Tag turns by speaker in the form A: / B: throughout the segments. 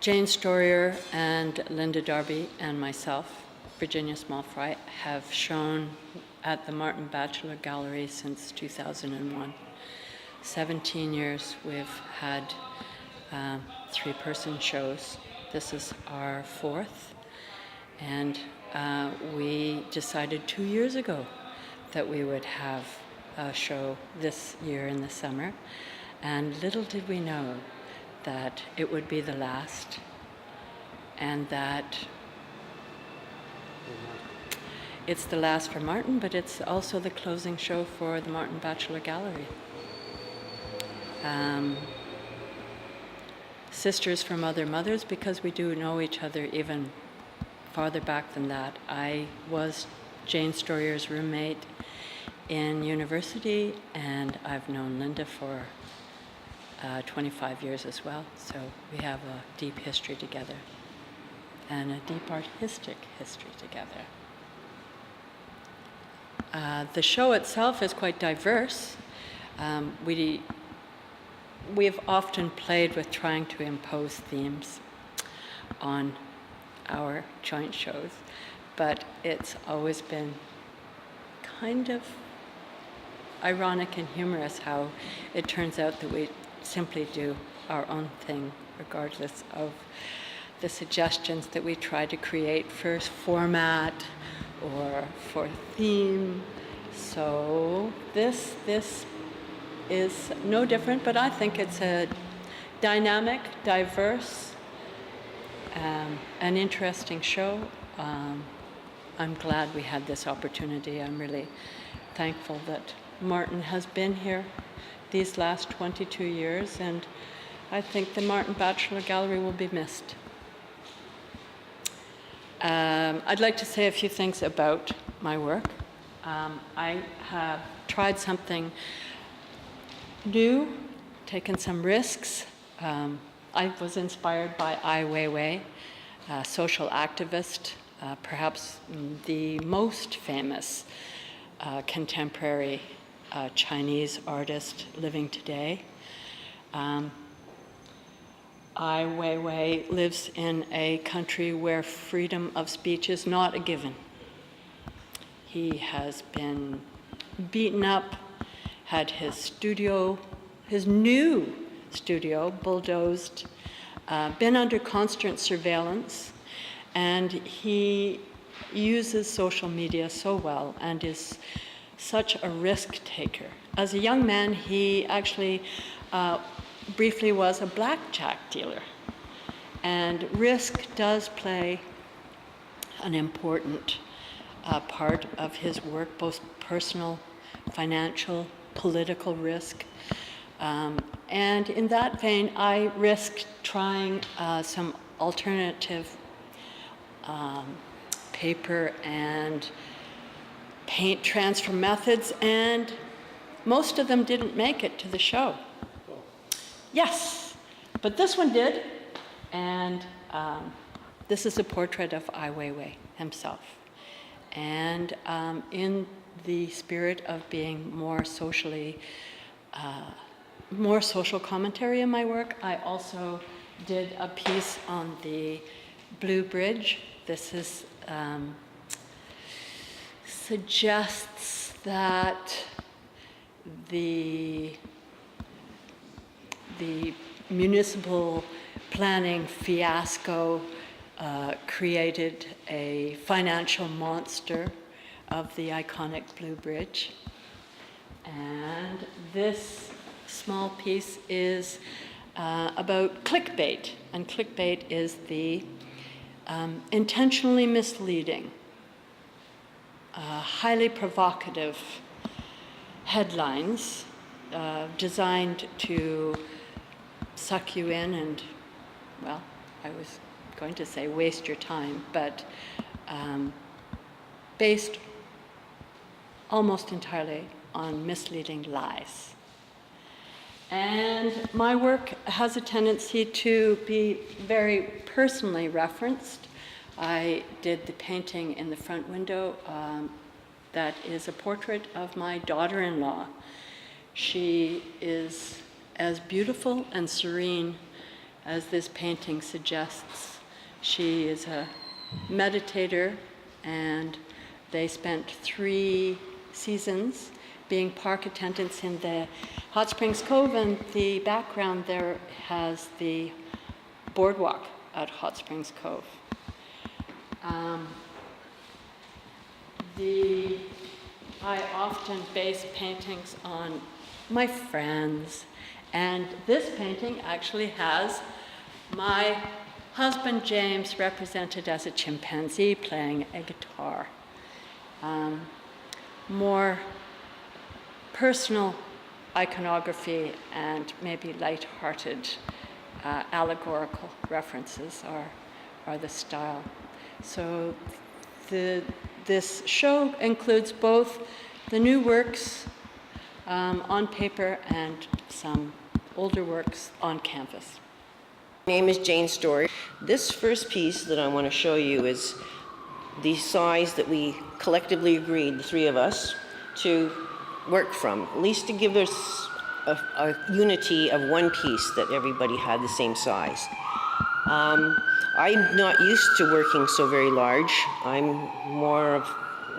A: Jane Storier and Linda Darby and myself, Virginia Smallfry, have shown at the Martin Batchelor Gallery since 2001. 17 years we've had three-person shows. This is our fourth, and we decided 2 years ago that we would have a show this year in the summer, and little did we know that it would be the last, and that it's the last for Martin, but it's also the closing show for the Martin Batchelor Gallery. Sisters from other mothers, because we do know each other even farther back than that. I was Jane Storier's roommate in university, and I've known Linda for 25 years as well, so we have a deep history together and a deep artistic history together. The show itself is quite diverse. We've often played with trying to impose themes on our joint shows, but it's always been kind of ironic and humorous how it turns out that we simply do our own thing, regardless of the suggestions that we try to create for format or for theme. So this is no different, but I think it's a dynamic, diverse, an interesting show. I'm glad we had this opportunity. I'm really thankful that Martin has been here these last 22 years, and I think the Martin Batchelor Gallery will be missed. I'd like to say a few things about my work. I have tried something new, taken some risks. I was inspired by Ai Weiwei, a social activist, perhaps the most famous contemporary Chinese artist living today. Ai Weiwei lives in a country where freedom of speech is not a given. He has been beaten up, had his new studio bulldozed, been under constant surveillance, and he uses social media so well and is such a risk taker. As a young man, he actually briefly was a blackjack dealer. And risk does play an important part of his work, both personal, financial, political risk. And in that vein, I risked trying some alternative paper and paint transfer methods, and most of them didn't make it to the show. Yes, but this one did, and this is a portrait of Ai Weiwei himself. And in the spirit of being more social commentary in my work, I also did a piece on the Blue Bridge. This is suggests that the municipal planning fiasco created a financial monster of the iconic Blue Bridge. And this small piece is about clickbait. And clickbait is the intentionally misleading, highly provocative headlines designed to suck you in and, well, I was going to say waste your time, but based almost entirely on misleading lies. And my work has a tendency to be very personally referenced. I did the painting in the front window that is a portrait of my daughter-in-law. She is as beautiful and serene as this painting suggests. She is a meditator, and they spent 3 seasons being park attendants in the Hot Springs Cove, and the background there has the boardwalk at Hot Springs Cove. I often base paintings on my friends, and this painting actually has my husband James represented as a chimpanzee playing a guitar. More personal iconography and maybe light-hearted allegorical references are the style. So this show includes both the new works on paper and some older works on canvas.
B: My name is Jane Story. This first piece that I want to show you is the size that we collectively agreed, the 3 of us, to work from, at least to give us a unity of one piece that everybody had the same size. I'm not used to working so very large. I'm more of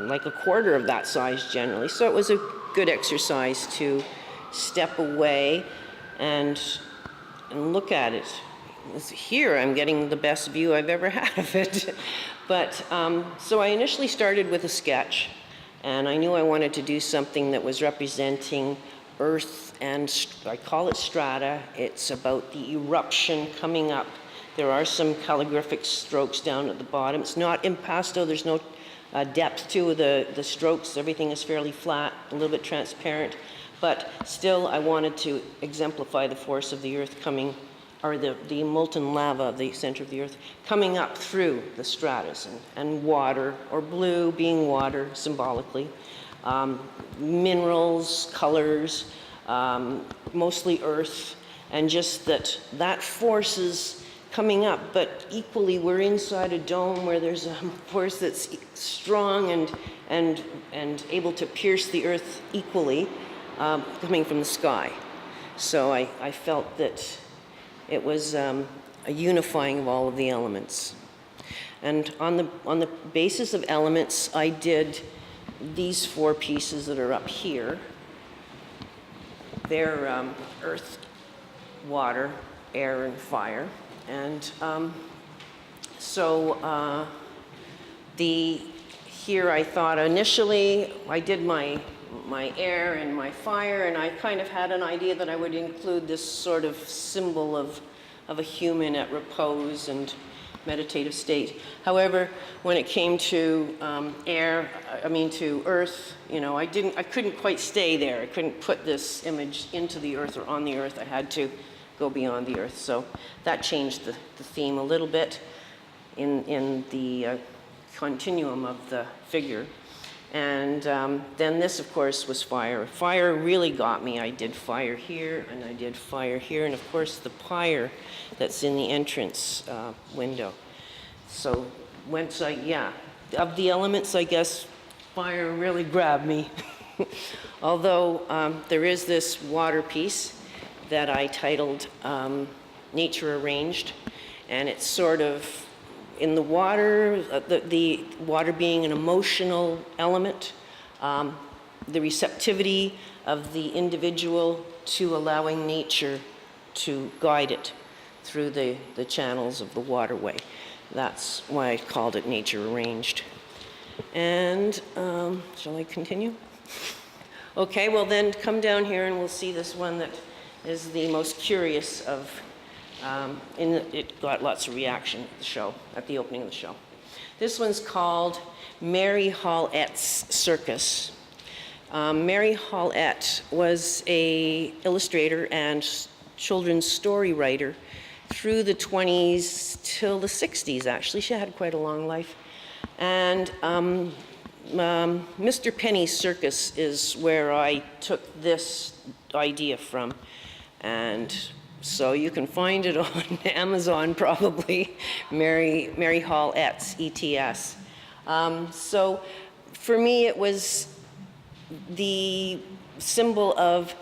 B: like a quarter of that size generally, so it was a good exercise to step away and look at it. Here I'm getting the best view I've ever had of it. But so I initially started with a sketch, and I knew I wanted to do something that was representing Earth, and I call it strata. It's about the eruption coming up. There are some calligraphic strokes down at the bottom. It's not impasto, there's no depth to the strokes. Everything is fairly flat, a little bit transparent, but still I wanted to exemplify the force of the Earth coming, or the molten lava of the center of the Earth coming up through the stratus, and water, or blue being water symbolically, minerals, colors, mostly earth, and just that force is coming up, but equally we're inside a dome where there's a force that's strong and able to pierce the earth equally, coming from the sky. So I felt that it was a unifying of all of the elements. And on the basis of elements, I did these 4 pieces that are up here. They're earth, water, air, and fire. And here I thought initially, I did my air and my fire, and I kind of had an idea that I would include this sort of symbol of a human at repose and meditative state. However, when it came to to earth, I couldn't quite stay there. I couldn't put this image into the earth or on the earth. I had to go beyond the earth. So that changed the theme a little bit in the continuum of the figure. And then this, of course, was fire. Fire really got me. I did fire here, and I did fire here, and of course the pyre that's in the entrance window. So of the elements, I guess fire really grabbed me. Although there is this water piece that I titled Nature Arranged, and it's sort of in the water, the water being an emotional element, the receptivity of the individual to allowing nature to guide it through the channels of the waterway. That's why I called it Nature Arranged. And shall I continue? Okay, well then come down here and we'll see this one that is the most curious of, it got lots of reaction at the show, at the opening of the show. This one's called Mary Hollett's Circus. Mary Hollett was an illustrator and children's story writer through the 20s till the 60s, actually. She had quite a long life. And Mr. Penny's Circus is where I took this idea from. And so you can find it on Amazon probably, Mary Hollett's ETS. So for me it was the symbol of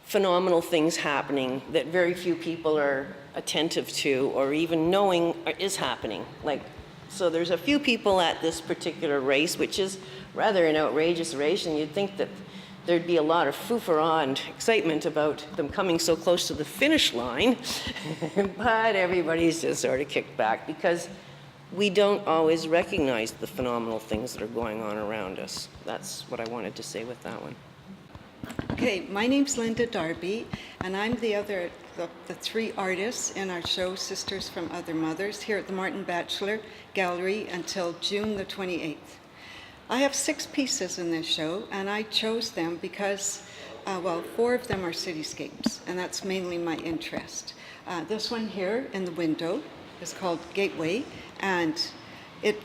B: phenomenal things happening that very few people are attentive to or even knowing is happening. Like, so there's a few people at this particular race, which is rather an outrageous race, and you'd think that there'd be a lot of foo-for-ah and excitement about them coming so close to the finish line, but everybody's just sort of kicked back because we don't always recognize the phenomenal things that are going on around us. That's what I wanted to say with that one.
C: Okay, my name's Linda Darby, and I'm the three artists in our show, Sisters from Other Mothers, here at the Martin Batchelor Gallery until June the 28th. I have 6 pieces in this show, and I chose them because, 4 of them are cityscapes, and that's mainly my interest. This one here in the window is called Gateway, and it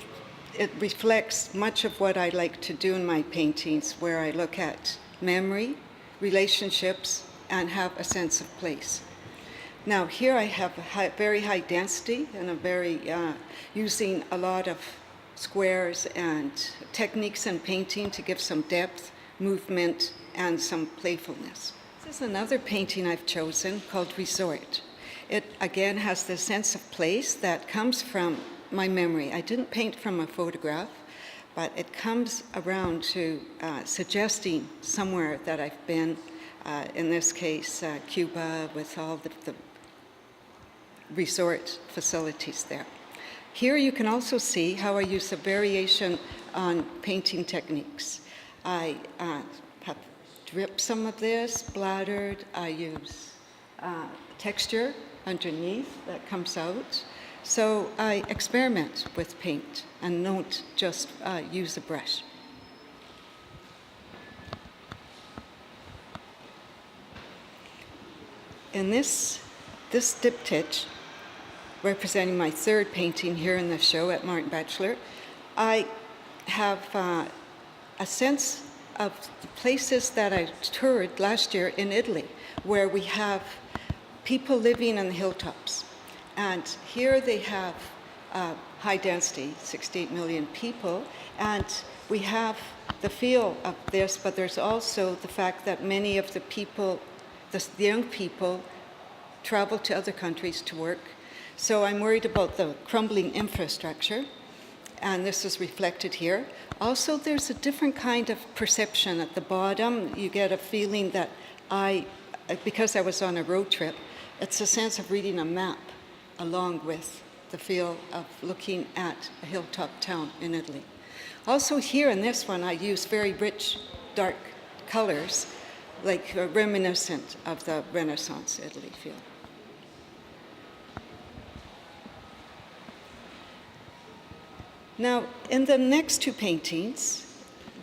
C: reflects much of what I like to do in my paintings, where I look at memory, relationships, and have a sense of place. Now here I have a very high density and using a lot of squares and techniques in painting to give some depth, movement, and some playfulness. This is another painting I've chosen called Resort. It again has the sense of place that comes from my memory. I didn't paint from a photograph, but it comes around to suggesting somewhere that I've been, in this case, Cuba, with all the resort facilities there. Here you can also see how I use a variation on painting techniques. I have dripped some of this, splattered. I use texture underneath that comes out. So I experiment with paint and don't just use a brush. In this diptych, representing my 3rd painting here in the show at Martin Batchelor, I have a sense of the places that I toured last year in Italy, where we have people living in the hilltops. And here they have high density, 68 million people, and we have the feel of this, but there's also the fact that many of the people, the young people, travel to other countries to work. So I'm worried about the crumbling infrastructure, and this is reflected here. Also, there's a different kind of perception at the bottom. You get a feeling that because I was on a road trip, it's a sense of reading a map along with the feel of looking at a hilltop town in Italy. Also here in this one, I use very rich, dark colors, like reminiscent of the Renaissance Italy feel. Now, in the next 2 paintings,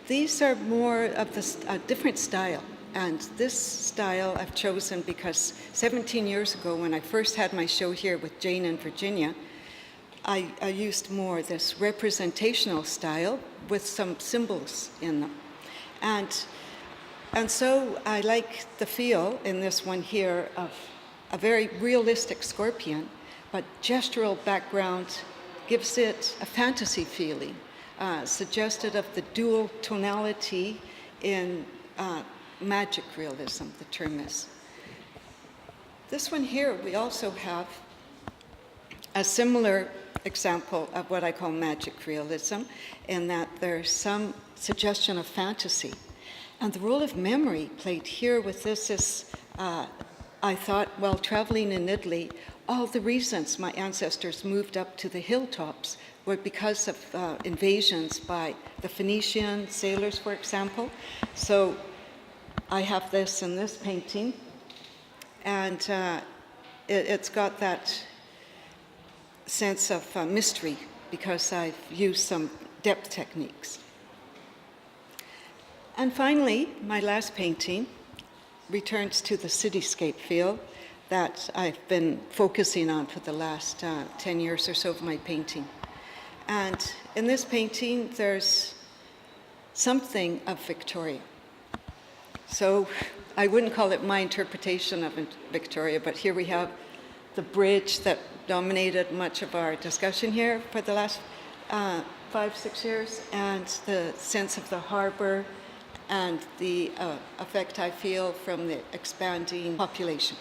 C: these are more of a different style. And this style I've chosen because 17 years ago, when I first had my show here with Jane in Virginia, I used more this representational style with some symbols in them. And so I like the feel in this one here of a very realistic scorpion, but gestural background gives it a fantasy feeling, suggested of the dual tonality in magic realism, the term is. This one here, we also have a similar example of what I call magic realism, in that there's some suggestion of fantasy. And the role of memory played here with this is, I thought, while traveling in Italy, all the reasons my ancestors moved up to the hilltops were because of invasions by the Phoenician sailors, for example. So I have this in this painting, and it's got that sense of mystery because I've used some depth techniques. And finally, my last painting returns to the cityscape feel that I've been focusing on for the last 10 years or so of my painting. And in this painting, there's something of Victoria. So I wouldn't call it my interpretation of Victoria, but here we have the bridge that dominated much of our discussion here for the last 5-6 years, and the sense of the harbor and the effect I feel from the expanding population.